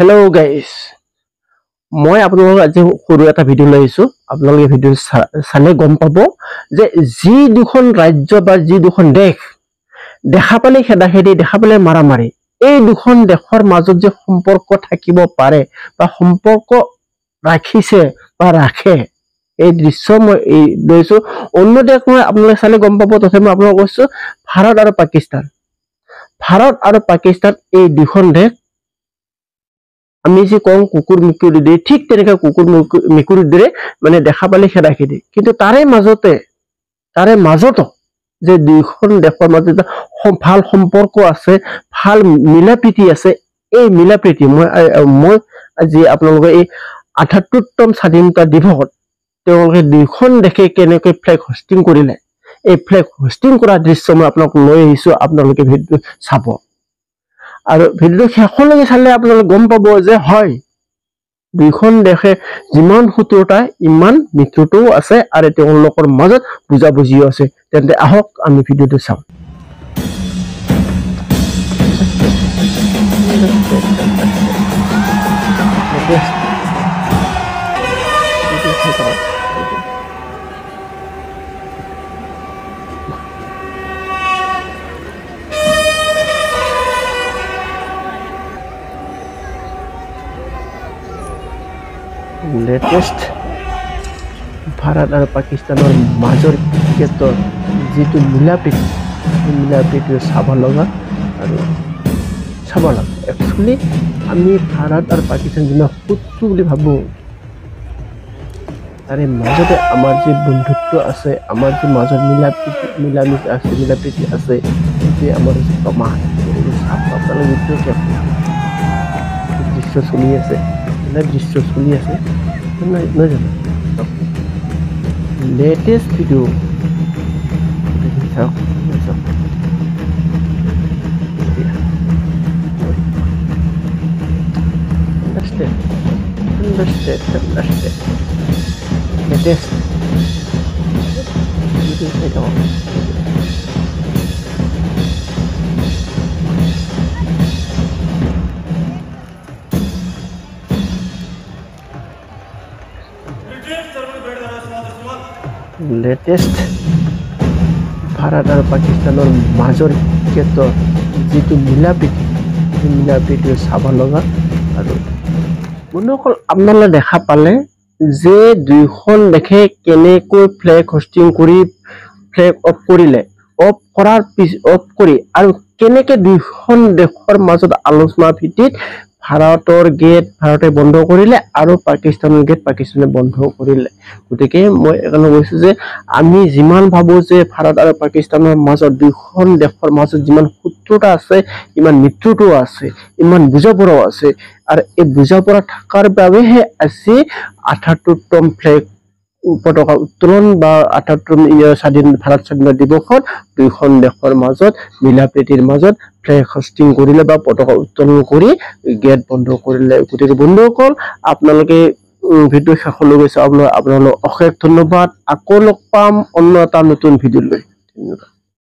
Hello guys, মই আপোনালোকক আজি সৰু এটা ভিডিও লৈ আহিছো। আপোনালোকে ভিডিও চালে গম পাব যে যি দুখন ৰাজ্য বা যি দুখন দেশ দেখা পালে খেদাখেদি দেখা পালে মাৰামাৰি, এই দুখন দেশৰ মাজত যে সম্পৰ্ক থাকিব পাৰে বা সম্পৰ্ক ৰাখিছে বা ৰাখে, এই দৃশ্য মই লৈছো। অন্য দেশ মই আপোনালোকে চালে গম পাব। তথাপি মই আপোনালোকক কৈছো ভাৰত আৰু পাকিস্তান। ভাৰত আৰু পাকিস্তান এই দুখন দেশ আমি যে কওঁ কুকুৰ মেকুৰী দৰে, ঠিক তেনেকৈ কুকুৰ মেকুৰীৰ দৰে মানে দেখা পালে খেদাখেদি। কিন্তু তাৰে মাজতো যে দুইখন দেশৰ মাজত ভাল সম্পৰ্ক আছে, ভাল মিলা প্ৰীতি আছে, এই মিলা প্ৰীতি মই আজি আপোনালোকে এই ৭৮তম স্বাধীনতা দিৱসত তেওঁলোকে দুইখন দেশে কেনেকৈ ফ্লেগ হোষ্টিং কৰিলে, এই ফ্লেগ হোষ্টিং কৰা দৃশ্য মই আপোনালোক লৈ আহিছো। আপোনালোকে ভিডিঅ'টো চাব আৰু ভিডিঅ'টো শেষলৈকে চালে আপোনালোকে গম পাব যে হয়, দুইখন দেশে যিমান শত্ৰুতা ইমান মিত্ৰতাও আছে আৰু তেওঁলোকৰ মাজত বুজাবুজিও আছে। তেন্তে আহক আমি ভিডিঅ'টো চাওঁ। লেটেষ্ট ভাৰত আৰু পাকিস্তানৰ মাজৰ ক্ষেত্ৰত যিটো মিলা প্ৰীতি চাব লগা আৰু চাব লগা। একচুৱেলি আমি ভাৰত আৰু পাকিস্তান যিমান শত্ৰু বুলি ভাবোঁ, তাৰে মাজতে আমাৰ যি বন্ধুত্ব আছে, আমাৰ যি মাজত মিলা প্ৰীতি আছে, সেইটোৱে আমাৰ প্ৰমাণ। দৃশ্য চলি আছে নহয় জানো? লেটেষ্ট ভিডিঅ' চাওক। লেটেষ্ট ভাৰত আৰু পাকিস্তানৰ মাজৰ ক্ষেত্ৰত যিটো মিলা প্ৰীতি চাব লগা। আৰু বন্ধুসকল, আপোনালোকে দেখা পালে যে দুইখন দেশে কেনেকৈ ফ্লেগ হোষ্টিং কৰি ফ্লেগ অফ কৰি আৰু কেনেকে দুইখন দেশৰ মাজত আলোচনা ভিত্তিত ভাৰতৰ গেট ভাৰতে বন্ধ কৰিলে আৰু পাকিস্তানৰ গেট পাকিস্তানে বন্ধ কৰিলে। গতিকে মই এইকাৰণে কৈছো যে আমি যিমান ভাবো যে ভাৰত আৰু পাকিস্তানৰ মাজত দুইখন দেশৰ মাজত যিমান শত্ৰুতা আছে, ইমান মিত্ৰতাও আছে, ইমান বুজাপৰাও আছে। আৰু এই বুজাপৰা থকাৰ বাবেহে আজি ৭৮তম ফ্লেগ পতাকা উত্তোলন বা ৭৮তম ভাৰত স্বাধীনতা দিৱসত দুইখন দেশৰ মাজত মিলা প্ৰীতিৰ মাজত ফ্লেগ হোষ্টিং কৰিলে বা পতাকা উত্তোলন কৰি গেট বন্ধ কৰিলে। গতিকে বন্ধুসকল, আপোনালোকে ভিডিঅ' শেষলৈ গৈছে, আপোনালোক অশেষ ধন্যবাদ। আকৌ লগ পাম অন্য এটা নতুন ভিডিঅ' লৈ। ধন্যবাদ।